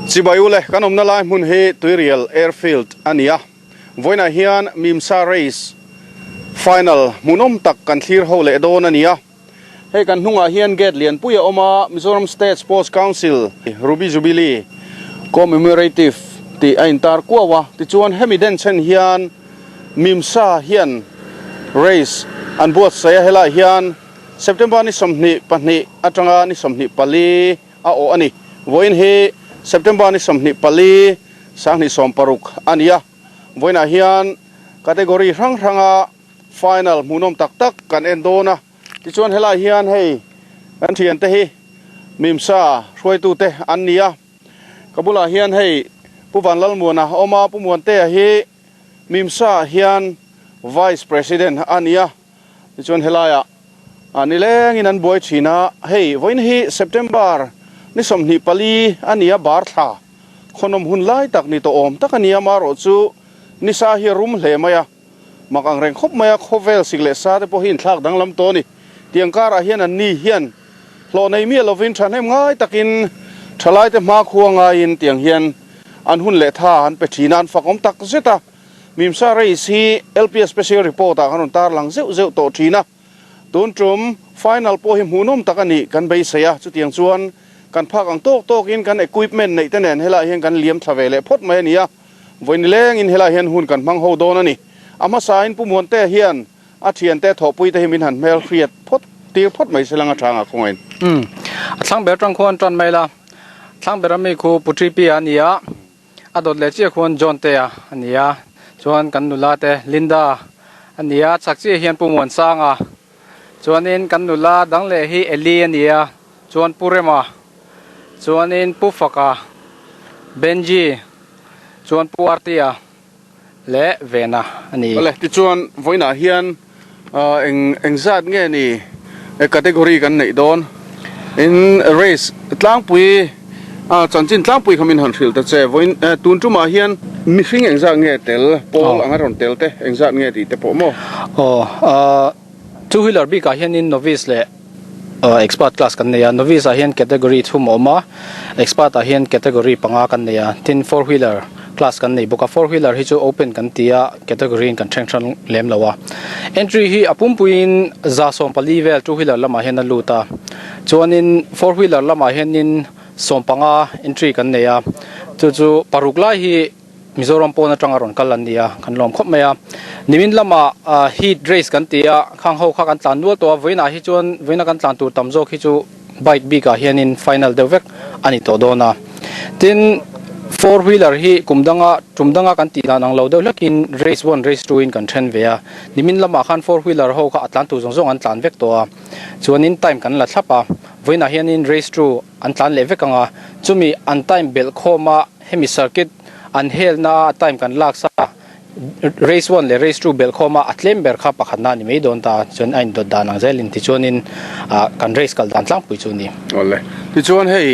Zibayule kanom na lai mun he tuirial airfield ania voina hian MiMSA race final munom tak kan thlir ho le don ania he kan hnunga hian gate lian puya oma Mizoram State Sports Council Ruby Jubilee commemorative ti ain tar kwawa ti chuan Hemi den chen hian MiMSA hian race an buat saya hela hian September ni somni pani atanga ni somni pali a o ani voin he September ni somni pali sang ni som paruk ania voina hian category ranga final munom tak kan endona ti chuan hela hian hei kan thian te hi MiMSA roi tu te ania kabula hian hei puwan lalmuana oma pumuan te hi MiMSA hian vice president ania ti chuan helaya ani leng in an boy china hei voin hi September ni somni pali ania bar tha khonom hun lai tak ni to om takania maro chu ni sa hi rum hle maya makang reng khop maya khovel sigle sa te po hin thak dang lam to ni tiangkara hian an ni hian hlo nei mi lovin than hem ngai takin thalai te ma khuanga in tiang hian an hun le tha an pe thinan fakom tak zeta MiMSA race hi LPS special report a hanon tar lang zeu to thina tun trum final po hi munom takani kan bei saya chu tiang chuan kan phak ang tok in kan equipment nei tenen hela hian kan liam thavele phot mai ania voin leng in hela hian hun kan mang ho don ani ama sa in pumuan te hian a thian te thopui te himin han mel khiat phot tir phot mai selanga thanga khoin thlang ber tang khuan tran mai la thlang ber mai khu putri pi ania adot le che khuan jon te ania chuan kan nula te Linda ania chakchi hian pumuan sanga chuanin kan nula dang le hi Eli ania chuan purema chuanin pufaka Benji chuan puartia le vena ani ole ti chuan voina hian eng zat nge ni category kan nei don in race tlang pui chanchin tlang pui khamin han thil ta che voin tun tuma hian mi hring eng zat nge tel pol anga ron tel te eng zat nge ti te po mo two wheeler bi ka hian in novice le expert class kan neya novice a hian category thum oma expert a hian category panga kan neya tin four wheeler class kan nei boka four wheeler hi chu open kan tia category kan thengthang lem lawa entry hi apum puin za som pali vel two wheeler lama hian luta chuanin four wheeler lama hian in sompanga entry kan neya chu parukla hi Mizoram pona tangaron kalania kan lom khop maya nimin lama heat race kan tia khang ho kha kan tlan nual to voina hi chuan voina kan tlan tur tamzo khi chu bike bi ka hianin final devek ani to dona tin four wheeler hi tumdanga kan ti nang lo de lakin race 1 race 2 in kan then vea nimin lama khan four wheeler ho kha atlan tu zong an tlan vek to chuanin time kan la thlapa voina hianin race 2 an tlan le vekanga chumi an time bel khoma Hemi circuit an hel na time kan laksa race 1 le race 2 bel khoma atlem ber kha pakhatna ni mei don ta chon ain do danang zelin ti chonin kan race kal dan tlang pui chu ni ole ti chon hei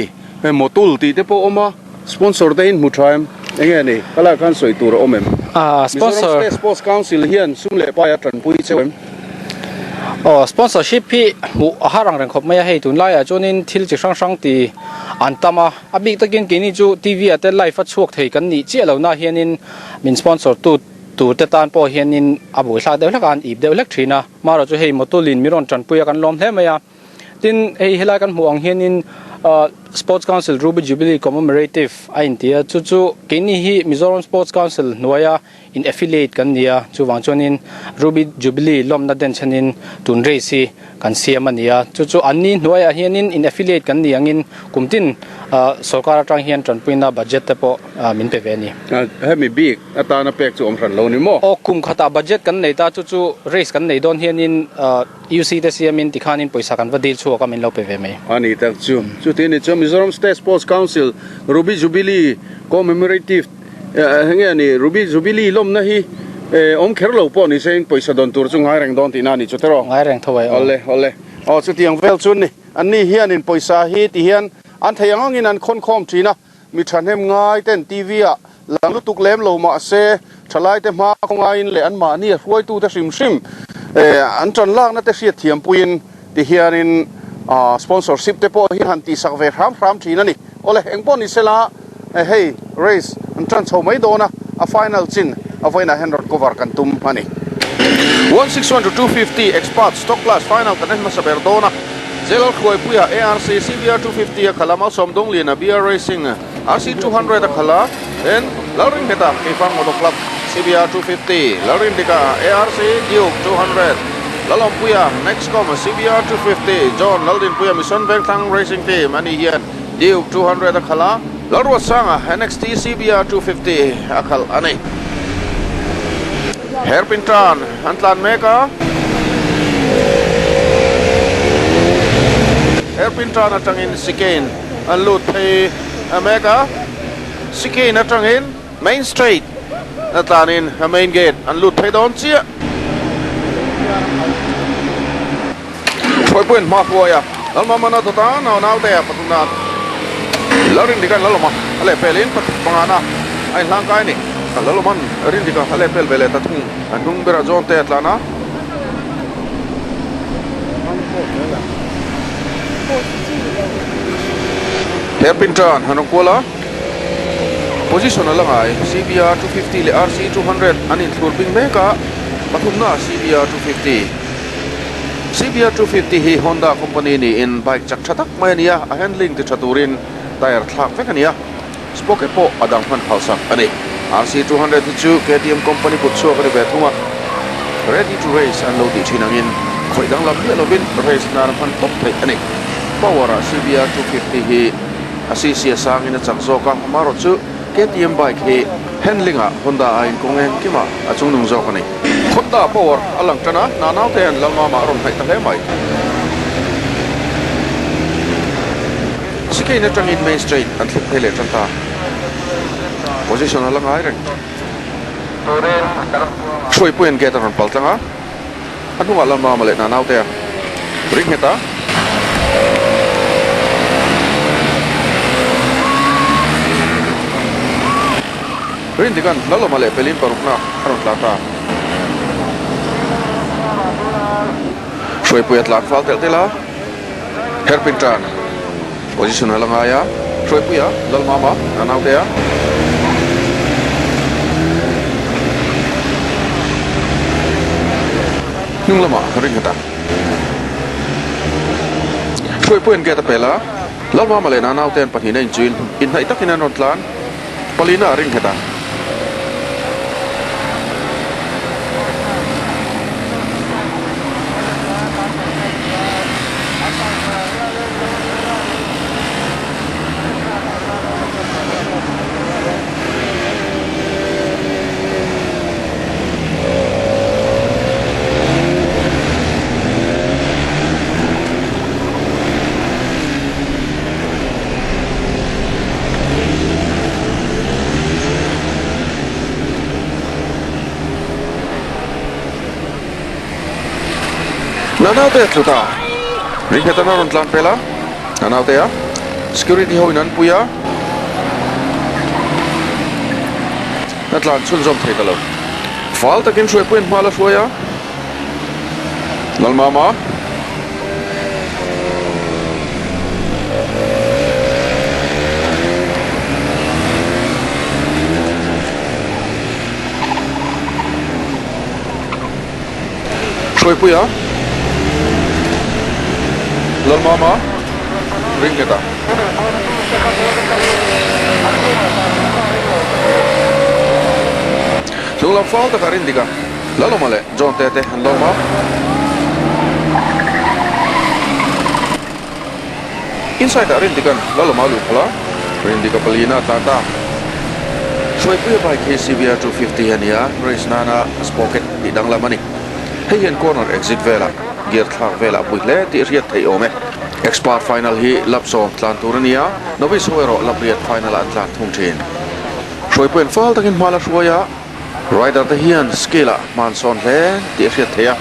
motul ti te po oma sponsor te in mutraim enge ni kala kan soi tur omem sponsor State Sports Council hian sumle pa ya tran pui chewem sponsorship hi mu harang reng khop maya hei tun laia chonin thil chi sang ti antama abi takin kini chu TV ate live a chuak thei kan ni chelo na hianin min sponsor tu te tan po hianin abu hla de hlakan ib de lek thina maro chu hei motulin miron tran puya kan lom hle maya tin hei hela kan muang hianin Sports Council Ruby Jubilee commemorative ain tia chu kini hi Mizoram Sports Council noya in affiliate kan nia chu wangchonin Ruby Jubilee lom na den chanin tun race kan siam ania chu anni noya hianin in affiliate kan niangin kumtin sarkar atang hian tranpuina budget te po min pe ve ni Hemi big atana pek chu om ran lo ni mo kum khata budget kan nei ta chu race kan nei don hianin UC te siamin tikhanin poisa kan vadil chu ka min lo pe ve mai ani tak chu tin chu Mizoram State Sports Council Ruby Jubilee commemorative henge ni Ruby Jubilee lom na hi om kherlo po ni sen poisa don tur chu ngai reng don ti na ni chu tero ngai reng thawai ole chu tiang vel chun ni anni hian in poisa hi ti hian an thayang in an khon khom thina mi thanem ngai ten TV a lang lu tuk lem lo ma se thalai te ma khongai in le an ma ni ruai tu ta sim an tran lak na te hriat thiam puin ti hian in sponsorship te po hi han ti sak ve ram thina ni ole engpon ni sela hey race an tran chho mai dona a final chin avoina hen rod cover kan tum ani 161 to 250 expert stock class final kan ma saber dona zelal khoi puya ARC CBR 250 a khalama somdong lina BR racing RC 200 a khala then lauring heta ifang moto club CBR 250 lauring dika ARC Duke 200 lalom puya next com CBR 250 John Laldin puya mission Bengtang racing team ani hian Duke 200 a khala larwa sanga NXT CBR 250 akal ani hairpin tran antlan meka hairpin tran atangin sikain anlut thei meka sikain atangin main straight atlanin main gate anlut thei don chia khoi puan ma puaya alma mana to ta naw te patuna larin dikan laloma ale pelin pat pangana ai hlang kai ni laloman rin dika ale pel bele ta thung anung bera zon te atlana hairpin turn hanong kola position alangai CBR 250 le RC 200 anin thurping meka pathumna CBR 250 CBR 250 hi Honda company ni in bike chak thatak mai ania a handling ti thaturin tire thlak vekania spoke po adang han khalsak ani RC 200 chu KTM company put so kare bethuma ready to race and load chinangin khoidang lam hi lovin race nar han top thei ani power CBR 250 hi asisi sangin chakzoka maro chu KTM bike hi handling a Honda in kongen kima achung nung zo kani Honda power alang tana nanau ten lamama ron thai ta mai Sikay na tangin main straight at hele tanta position alang ay rin Shoy puyen geta ron paltanga anu alam mamale nanau te ring heta rin dikan lalo male pelin parukna aron tlata Shoy puyat lang fal tel tela hairpin tran position alang aya Shoy puya lawmawm nanau te nung lama ring heta Shoy puyen geta pela lawmawm male nanau ten pathina in chuin in hai takina non tlan palina ring heta nanau te tluta ring heta na ron tlan pela nanau te security hoinan puya natlan chul zom thei talo fal takin shoi puin mala shoya lawmawm shoi puya lawmawm ring heta Lula falta karindika lalomale jonte te lawmawm inside arindikan lalomawm lukala rindika palina tata Shoy puya bike CBR 250 ania race nana spocket idang lamani heian corner exit vela gear thak vela puile ti riat thei ome expert final hi lapsom tlan turania novice hoero lapriat final atlan thungthin Shoy puyen fal takin mala shoya rider the hian skela manson le ti riat theia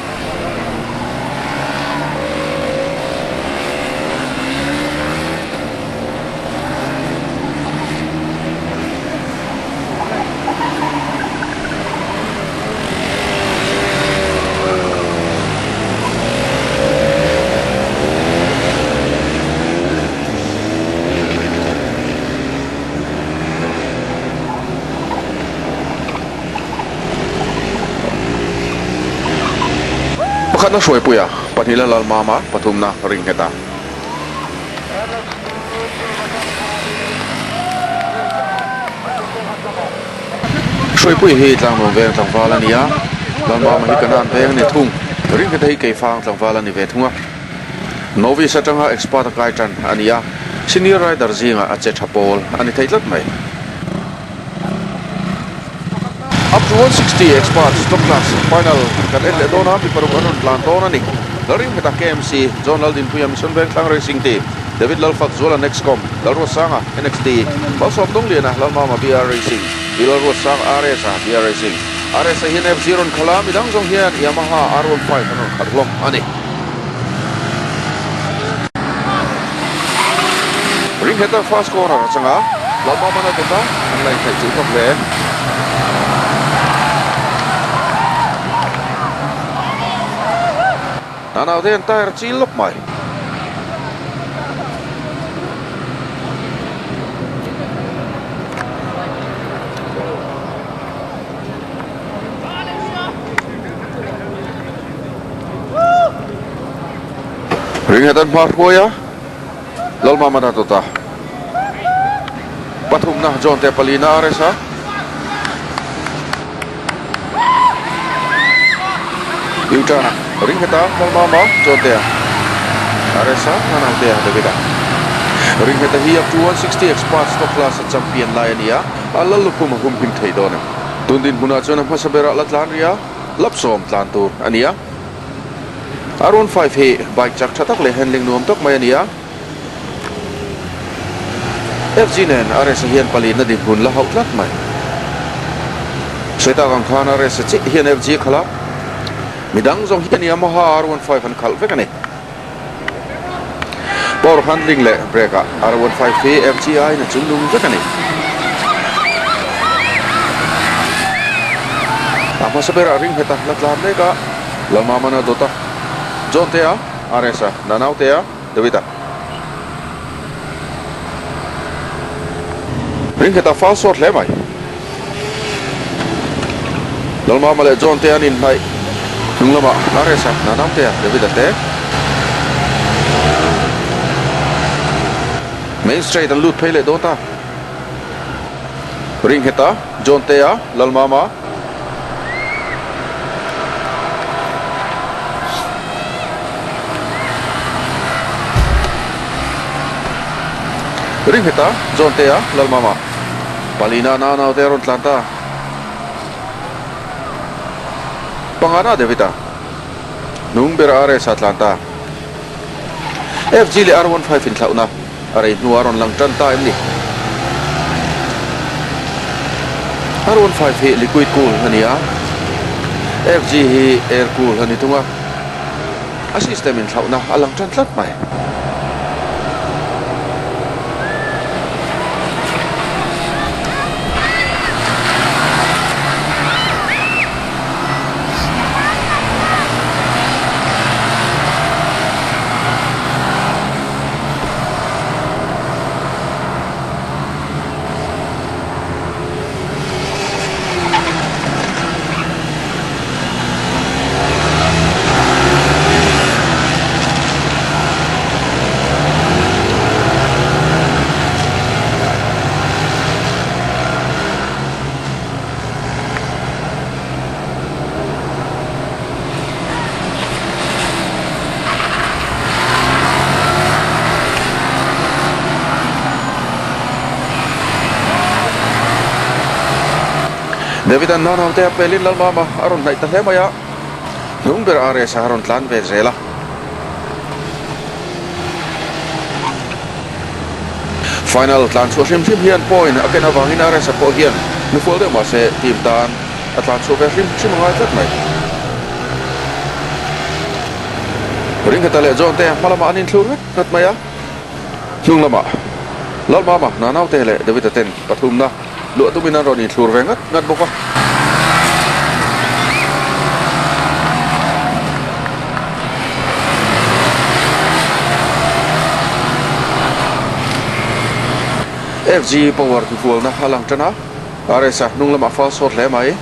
pakhat na hruai puya panila lalmama pathumna ring heta hruai pui hi tlangmawm veng tlangwal ania lalmama hi kanan veng ni thung ring heta hi keifang tlangwal ani ve thunga novi satanga expert kaitan ania senior rider zinga ache thapol ani theitlat mai up to 160 experts top class final kan ele dona pi paru anon plan dona ni laring heta KMC John Laldin puya mission bank tlang racing team David Lalfak Zola Nextcom Lalro Sanga NXT Balsom Dongliana Lalmama BR Racing Lalro Sang RSA BR Racing RSA hin F0 khala midang jong hian Yamaha R15 anon khatlom ani ring heta fast corner changa Lalmama na tota anlai thai chu top le Nanaw den tire chilok mai ring hetan par poya Lalmama na tota pathum na John te palina aresa Utana ring heta Lalmama John te aresa nanaw te Davida ring heta hi up to 160 experts top class champion lainia alalukum hum hin thei dona tundin huna chona masabera latlan ria lapsom tlan tur ania R15 he bike chak thatak le handling nuam tok mai ania FG nen RS hian pali na din hun la hautlat mai seta gang khan RS chi hian FG khala midang jong hian Yamaha R15 an khal vekani power handling le brake R15 he FGI na chungdum vekani ama sabera ring heta latlan le ka Lalmama na dota John te RS nanaw te Davida ring heta false shot le mai Lalmama le John te anin hai nunglama RS nanaw te Davida te main straight and loot phele dota ring heta John te Lalmama ring heta John te Lalmama palina na te ron tlanta pangana Davida nung bera RS Atlanta FG le R15 in thlauna are nuaron lang tan time ni R15 he liquid cool ania FG he air cool ani tunga a system in thlauna alang tan tlat mai David an nanaw te pelin Lalmama aron nai ta hemaya nung ber RS aron tlan ve zela final tlan so sim hian point akena wangin RS po hian nu fol de ma se team tan atlan so ve sim ngai tat mai ring heta le John te malama anin thlur kat maya chung lama Lalmama nanaw te le David ten pathumna lụa tụi mình rồi nhìn thua về ngất bốc FG power thì full na halang chana RS nung lama false shot le mai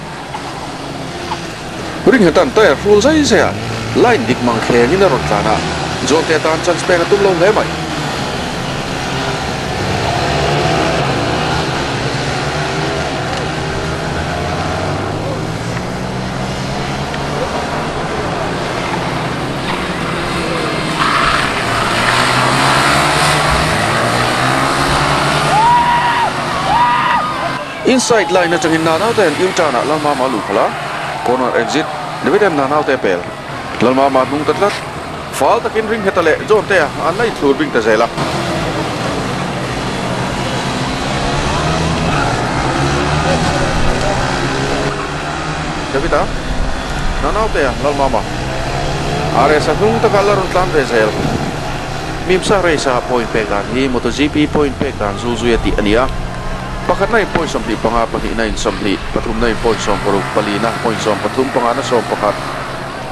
ring hetan tire full sai se line dik mang khe ngin ron tlana zon te tan chance pe tum lo hle mai inside line na changin na naw ten im chana lamah ma lu khala corner exit dividend na naw te pel lamah ma nung tatlat fal takin ring hetale zon te an lai thur bing ta zela Davida na naw te lamah ma are sa nung ta kalarun tlan ve zel MiMSA race point pe kan hi MotoGP point pe kan zuzu yati ania pakhat na point som li panga pagi na in som li pathum na point som paruk palina point som pathum panga na som pakhat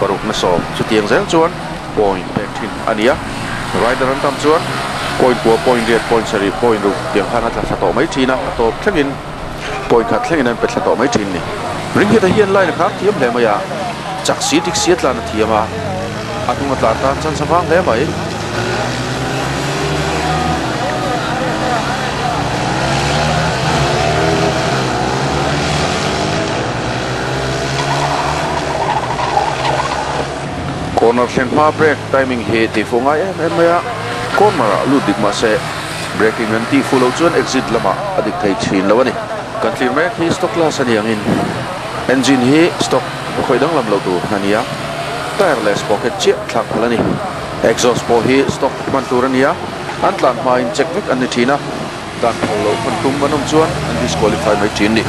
paruk na som chutiang zel chuan point pekhin ania rider an tam chuan point po point red point sari point ru tiang khana tla sato mai thina to thlengin point khat thlengin an pe thlato mai thin ni ring heta hian line kha thiam hle maya chak si dik siat la na thiama atung atla tan chan sawang hle mai corner sen pa break timing he ti fonga em maya corner lu dik ma se braking an ti full chuan exit lama adik thei thin lawani kan clear me hi stock class ani angin engine hi stock khoidang lam lo tu hania tireless pocket che thak phalani exhaust po hi stock man turania an tlan ma in check vek an thina dan lo pan tum manom chuan an disqualify mai chin ni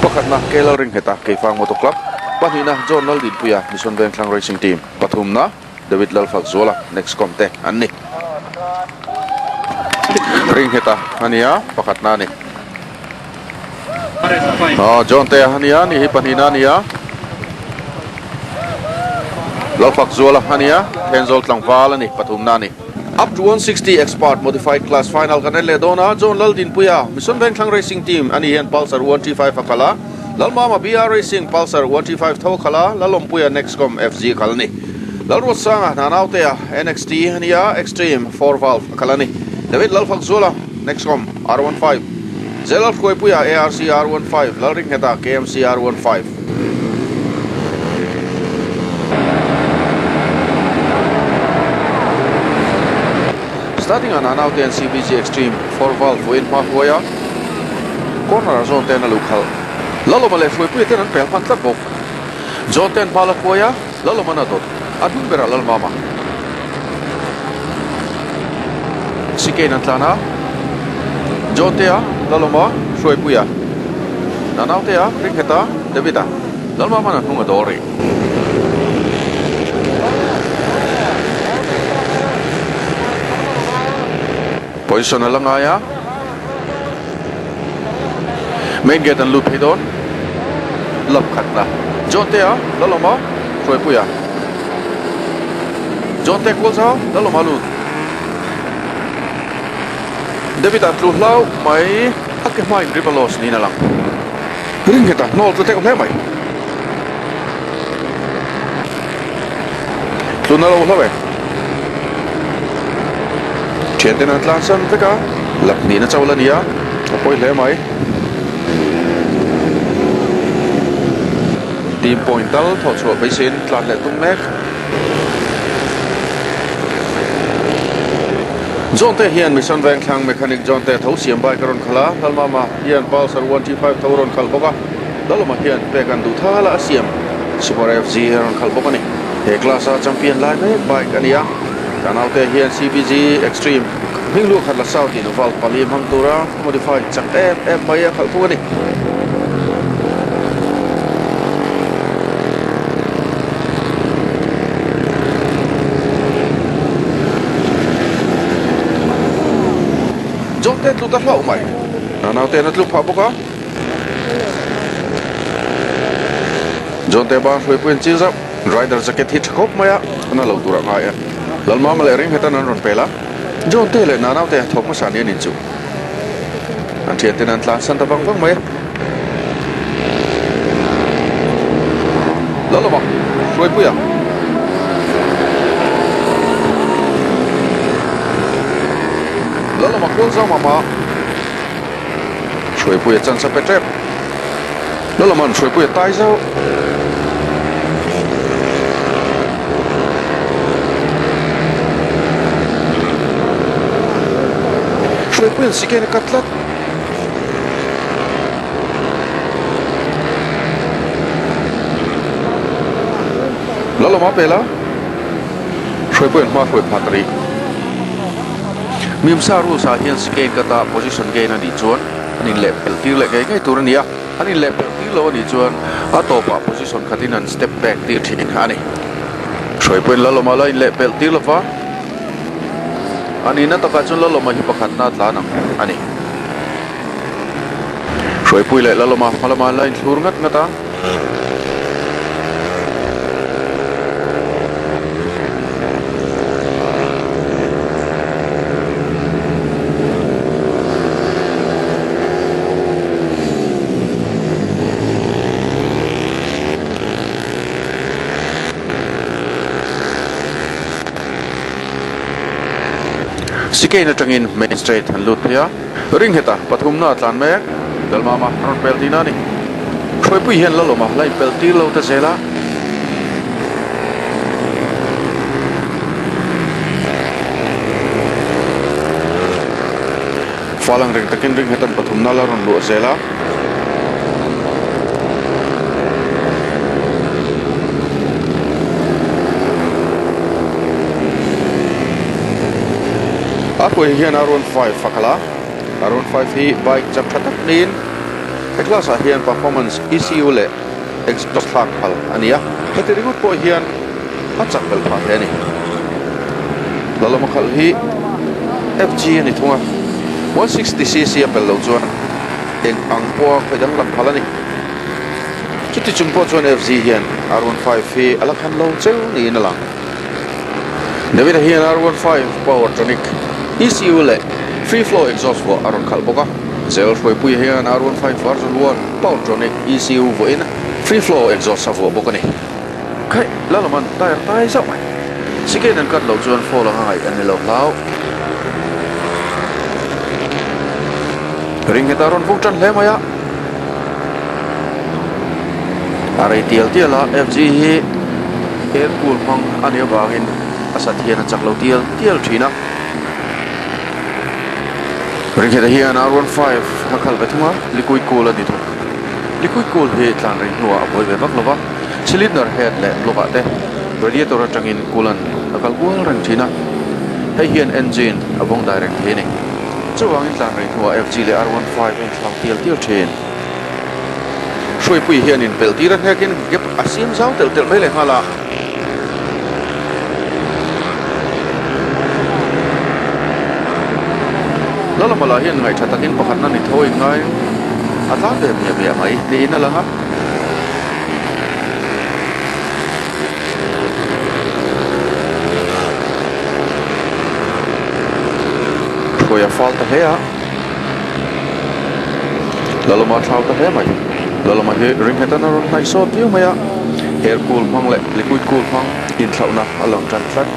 pakhat na kelal ring heta keifang motor club panina John Naldin puya mission bank lang racing team pathum na David Lalfak Zola next comte anni ring heta ania pakhat na ni John te ania ni hi panina nia Lalfak Zola ania Henzol tlang wala ni pathum na ni up to 160 expert modified class final kan le dona John Naldin puya mission bank lang racing team ani hian Pulsar 135 akala lamawm BR Racing Pulsar 135 tho khala lalom puya nextcom FG khalni lalro sanga nanaute NXT hania extreme 4 valve khalani David Lalfak Zola nextcom R15 zelal khoi puya ARC R15 lalring heta KMC R15 starting on nanaute CBG extreme 4 valve win pa hoya corner zone ten lukhal lawmawm le foi pui ten an pel pan tlat bok zone ten pala hoya lawmawm na dot adun bera lamawm sikein an tlana zone te lawmawm foi puya nanaute ring heta Davida lamawm na hunga dori position alangaya main gate an loop hidon lap khatna jonte laloma foi puya jonte kolsa laloma lu David atlu hlau mai akke mai ribalos ni na lang ring heta nol to take mai tu na lo hlawe Chenten Atlansan veka lakni na chawlania apoi hle mai team point tal tho chho baisin tlan le tum mek zonte hian mission van thlang mechanic zonte tho siam bai karon khala lamawm hian Pulsar 135 thoron khal boka laloma hian pekan du thala asiam Super FG ron khal boka ni he class a champion lai me bike ania kanaute hian CBG extreme hinglu khatla south in val pali mangtura modified chak em mai khal pu ni jonte tu ta hlau mai kanaute na tlu pha boka jonte ba foi puen chiza rider jacket hit khop maya na lo tura ngai lalmawm le ring hetan ron pela John te le na nau te thok ma san ni chu an thian ten an tlan san ta bang bang mai lo ba soi pu ya lo ma kol sa ma soi pu ya chan sa pe trep lo man soi pu ya tai sao soi pu ya siken katlat lo ma pela soi pu ya ma khoi phatri MiMSA rules are hian siken kata position gain ani chuan ani le penalty le ngai tur ania ani le penalty lo ani chuan a topa position khatin an step back ti thin ani soi pu lo ma lai le penalty lo wa ani na taka chun lo ma hi pakhat na tlan ani soi pu le lo ma malama line thur ngat ngata Siken atangin main straight han lut phia ring heta pathum na tlan me dalmama ron penalty na ni khoi pui hian lo ma lai penalty lo ta zela falang ring takin ring hetan pathum na la ron lu zela Aku hian around 5 fakala around 5 hi bike chap thatak nin class hian performance ECU le exhaust thak phal ania battery gut po hian achak bel pha he ni lalo makhal hi FG ani thunga 160cc apel lo chuan eng ang po khadang lam phalani chuti chungpo chuan FG hian around 5 hi alakhan lo cheu ni na lang Nevida hian R15 power tonic ECU le free flow exhaust vo aron khal boka zel foi pui hian R15 version 1 power tonic ECU vo in free flow exhaust sa vo boka ni kai lalaman tire tai sa mai siken an kat lo chuan follow hai an lo lau ring hetaron vungtan le maya arai tial FG hi air cool mang ania bangin asat hian chaklo tial thina ring heta hian R15 hakal bethunga liquid cool ani thu liquid cool he tlan ring nuwa aboi be bak lova cylinder head le lova te radiator atangin coolant akal gol rang thina hei hian engine abong direct he ni chuwang in tlan ring nuwa FG le R15 in thlang tial thin soi pui hian in pelti ran hekin gep asim zau tel mele hala lala mala hian ngai thatakin pakhat na ni thoi ngai atla be mia mai ni na langa khoya falta hea lala ma thauta he mai lala ma he ring heta na ron nai so tiu maya air cool mang le liquid cool mang in thlauna along tran tran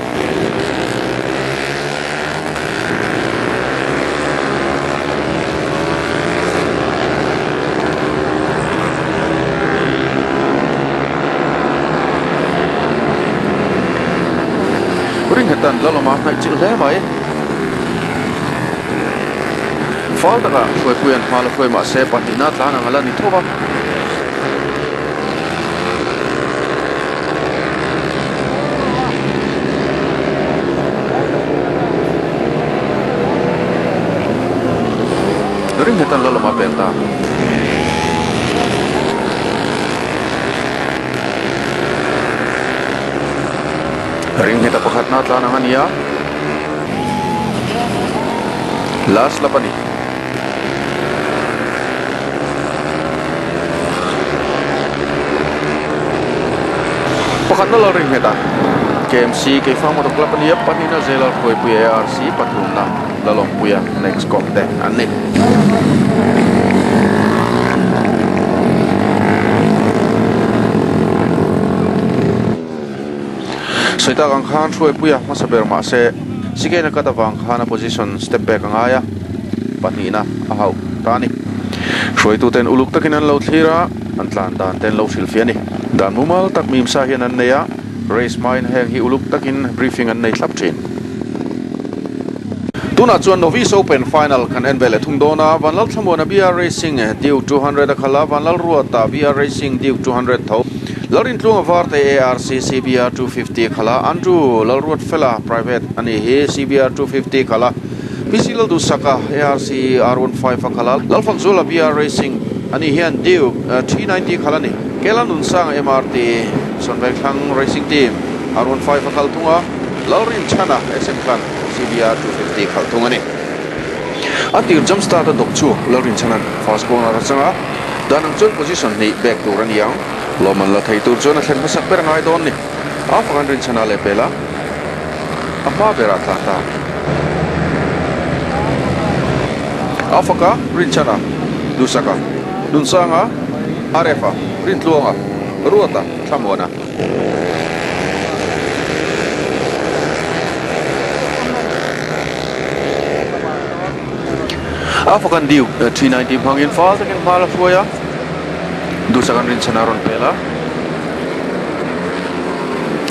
hetan laloma ngai chil le mai falta ga khoi puan mala khoi ma se patina tlana ngala ni thoba ring hetan laloma penta ring heta pakhat na tlana ngania last lapani pakhat na lo ring heta KMC ke fang motor club ni panina zelar koi pu ARC patumna lalom puya next komte anni soita gang khan koi puya masaber ma se sigena kata wang khana position step back angaya panina ahau tani koi tu ten uluk takin an lo thira an tlan dan ten lo silfiani dan mumal tak MiMSA hian an neya race mine heng hi uluk takin briefing an nei thlap thin tuna chuan novice open final kan envele thungdona vanlal thamona BR racing Duke 200 khala vanlal ruata BR racing Duke 200 tho larin tlunga varte ARC CBR 250 khala andrew lalruat fela private ani he CBR 250 khala pisilal du saka ARC R15 khala lalfak zula BR racing ani hian Duke 390 khala ni kelanun sang MRT sonvek thang racing team R15 khal thunga laurin chana SM khan CBR 250 khal thunga ni atir jump start dok chu laurin chana fast corner changa danang chon position ni back to ran yang lawmawm la thei tur chon a thlen masak ber ngai don ni afagan rin chana le pela amma bera ta afaka rin chana dusaka dun sanga arefa rin tluanga ruata thamona afakan diu 390 bangin fal takin mala foya dusakan rin chana ron pela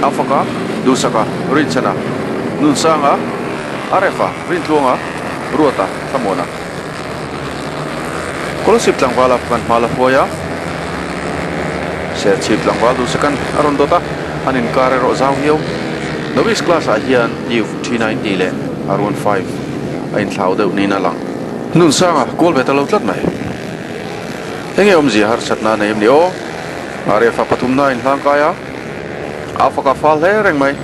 afaka dusaka rin chana nun sanga arefa rin tluanga ruata thamona kolosip tlang wala kan mala foya set chip lang wal dusakan aron dota anin kare ro zaw hiu novice class a hian Duke 390 le R15 ain thlau deuh ni na lang nun sanga kol betalo tlat mai enge omzi har chatna nei ni o arefa patumna in hlang kaya afaka fal he reng mai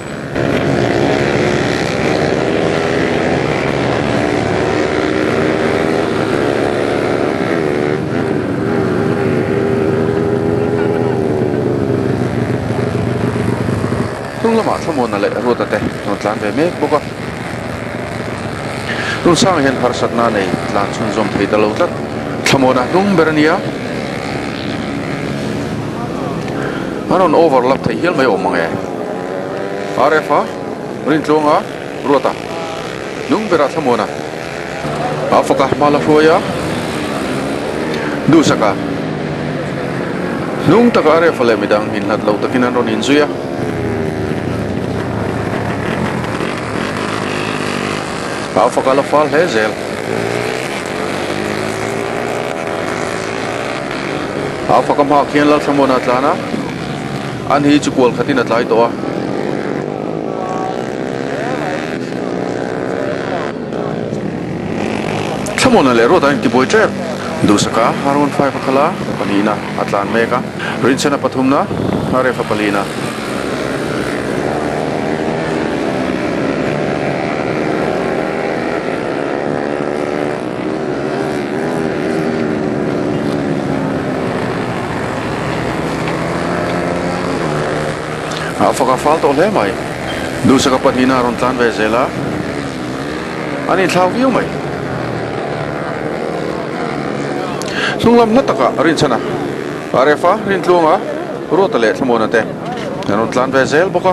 lamah thamona le ruata te non tlan ve me boka nun sang hian har satna nei tlan chun zom thei talo tlat thamona dung berania anon overlap thei hial mai omange arefa rin tlonga ruata dung bera thamona afaka mala foya dusaka nung taka arefa le midang hin hat lo takinan ron inzuya afaka la fal hezel afaka ma khian la thamona tlana an hi chukol khatin atlai to thamona le ro tan ki boy trap dusaka harun 5 khala panina atlan meka rinchana pathumna arefa palina afaka falto le mai dusaka panina ron tlan ve zela ani thlau viu mai sunglam nataka rin chana arefa rin tlunga rotale thamona te ron tlan ve zel boka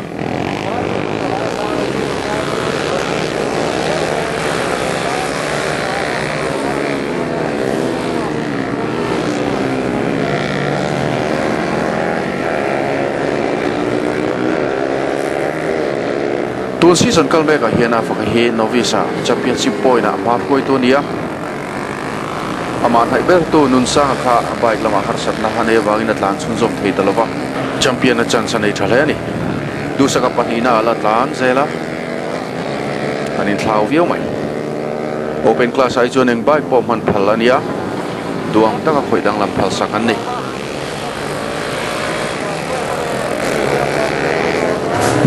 tun season kalmeka hiana faka hi novice championship point ma koi tu nia aman hai ber tu nun sang kha bike lama harsat na hane wangin atlan chunjom thei talova champion a chance nei thale ani du saka panina ala tlan zela anin thlau viu mai open class ai chuan eng bike pom han phalania duang taka khoidang lam phal sakan ni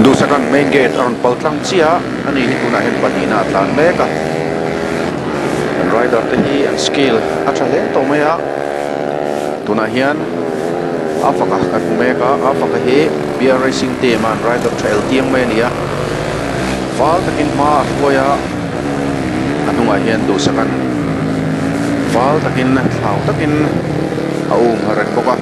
dusakan main gate aron paltlang chia ani ni kuna hen panina atlan meka rider tehi and skill athale to maya tuna hian afaka kan meka afaka he beer racing team an rider trail tiang me nia fal takin ma koya anunga hian du sakan fal takin thlau takin aung haran boka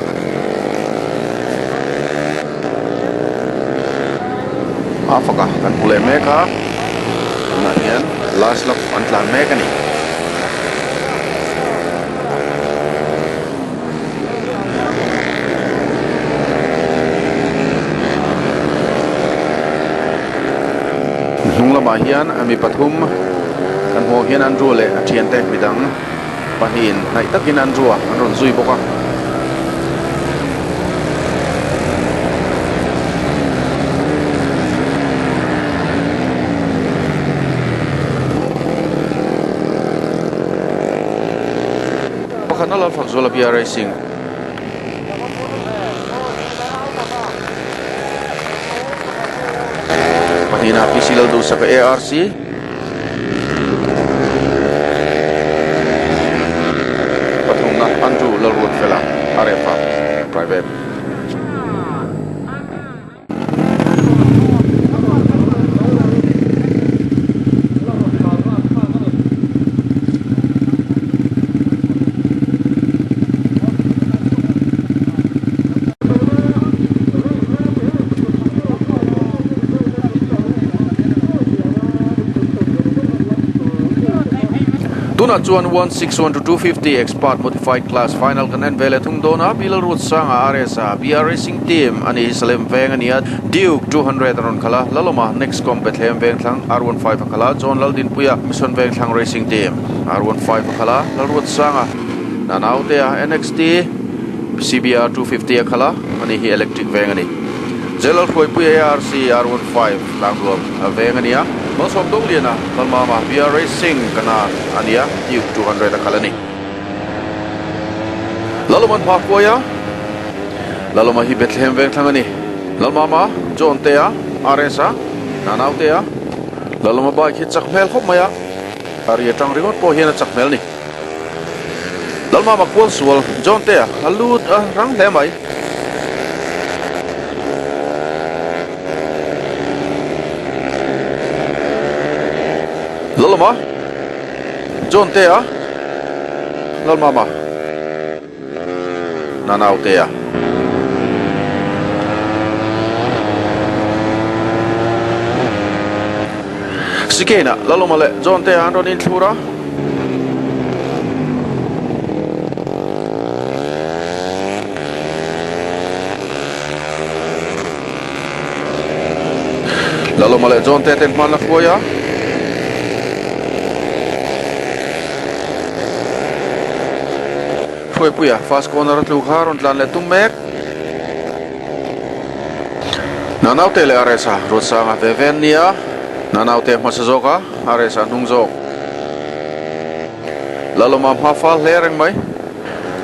afaka kan pule meka na hian last lap antlan meka ni lamah hian ami pathum kan ho hian an ru le thian te midang pahin nai takin an ruwa an ron zui boka pakhan ala phak zola bia racing Hina pisilal do sa ARC patung na Andrew lalwat fela arefa private Tuna chuan 161 to 250 expert modified class final kanen vele thung dona Belarus sanga aresa BR racing team ani salem veng ania Duke 200 ron khala laloma next combat hem veng thlang R15 khala John Laldin puya mission veng thlang racing team R15 khala Belarus sanga nanaute NXT CBR 250 khala ani hi electric veng ani Zelal khoi puya ARC R15 langlom veng ania Masom dong liana lamah BR racing kana ania Duke 200 khalani laloma phakpoya laloma hi Bethlehem veng thangani lalmama John tea aresa nanau tea laloma ba hi chakmel khop maya ari tang ringot po hian chakmel ni lalmama kwal sual John tea alut rang lemai laloma John tea lalmama nanau tea sikena laloma le John tea andon in thura laloma le John tea ten man la khoya puya fast corner at lugar on tlan le tumek nanaute le aresa rosanga vevenia nanaute masazoka aresa nungzok laloma hafal lereng mai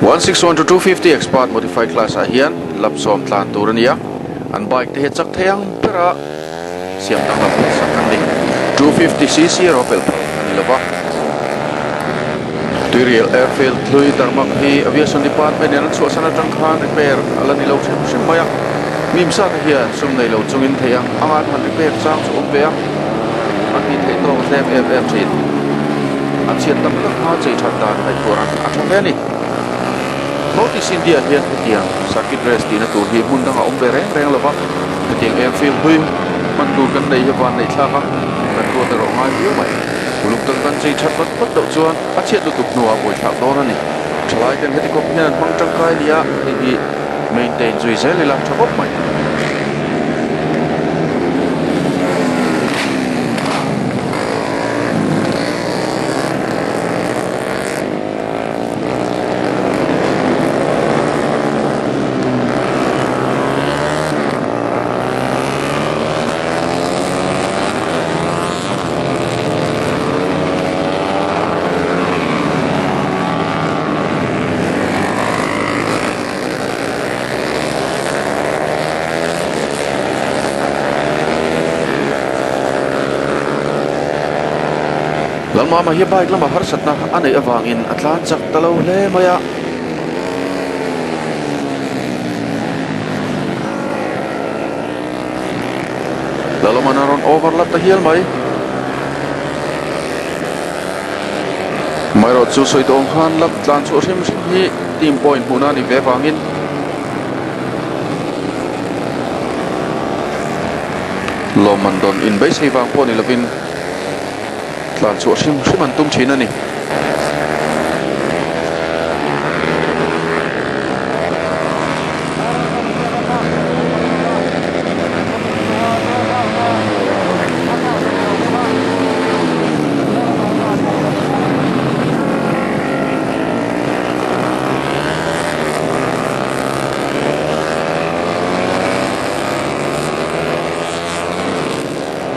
161 to 250 expert modified class hian lapsom tlan turania an bike te chak theyang pera siam tang lap sakani 250cc ropel anilova Real airfield lui darmak hi aviation department yan so sana tangkhan repair ala ni lo sim maya MiMSA hian sum nei lo chungin theya angan han repair chang so ombea an hi thei to lem ff thin an chiat tam la ha chei that dan ai turan athame ni notice india hian tiang circuit race dina tur hi mun danga ombe reng lova tiang airfield hui man tur kan nei hawan nei thlaka kan tur ta ro ngai hiu mai lục tầng ban chei chat bắt đầu chuan a chiat lu tup nuwa boi thak don ani thlai kan heti kop hian mang tang kai lia hi maintain zui zel ila thakop mai lalmama hi bike lama har satna anei awangin atlan chak talo hle maya Lalu mana ron overlap tahial mai. Mai rot chu soi tong khan lap tlan chu rim hi team point huna ni ve wangin. Lomandon in base hi wang po ni lovin tlan chu rim an tum china ni.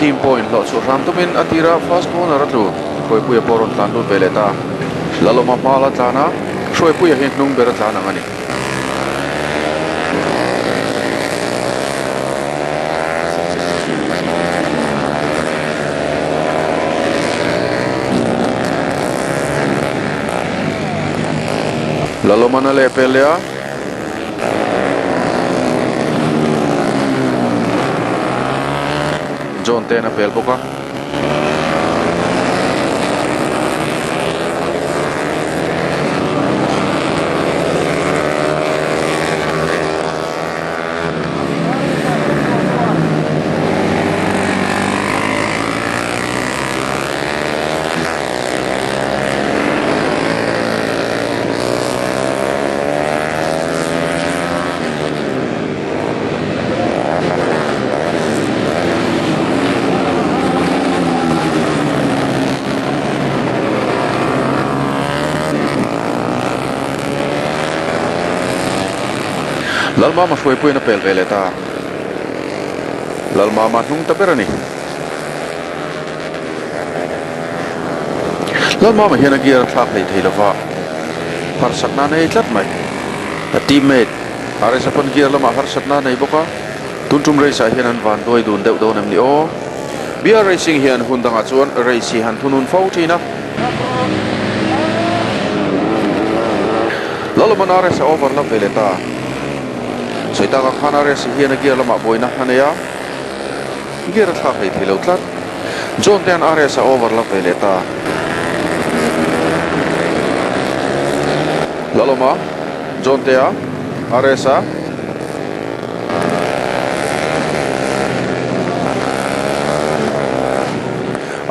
Team point lo chu ram tumin atira fast ball na ratlu khoi puya poron tlan lu veleta laloma mala tlana khoi puya hin nung bera tlana ngani laloma na le pelea John tena pel boka lalma ma shoi puina pel veleta lalma ma nung taperani lalma ma hian gear thak lei theilawa har sakna nei tlat mai a teammate are sapan gear lama har sakna nei boka tuntum race a hian an van doi dun deuh don am ni o bia racing hian hundanga chuan race han thunun fo thina lalma na race overlap veleta Soita ka khana res hian a gear lama boina haneya gear thak hei thilo tlat John ten ares a overlap veleta laloma John tea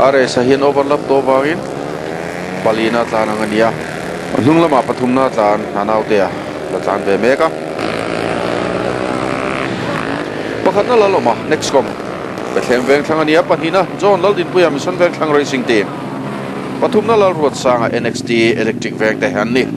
aresa hian overlap to bangin palina tlan angania hlung lama pathumna tlan hanau tea la tlan ve meka pakhat na laloma next com bethlem veng thangania panhina John laldin puya mission veng thang racing team pathumna lal road sanga NXT electric veng te han ni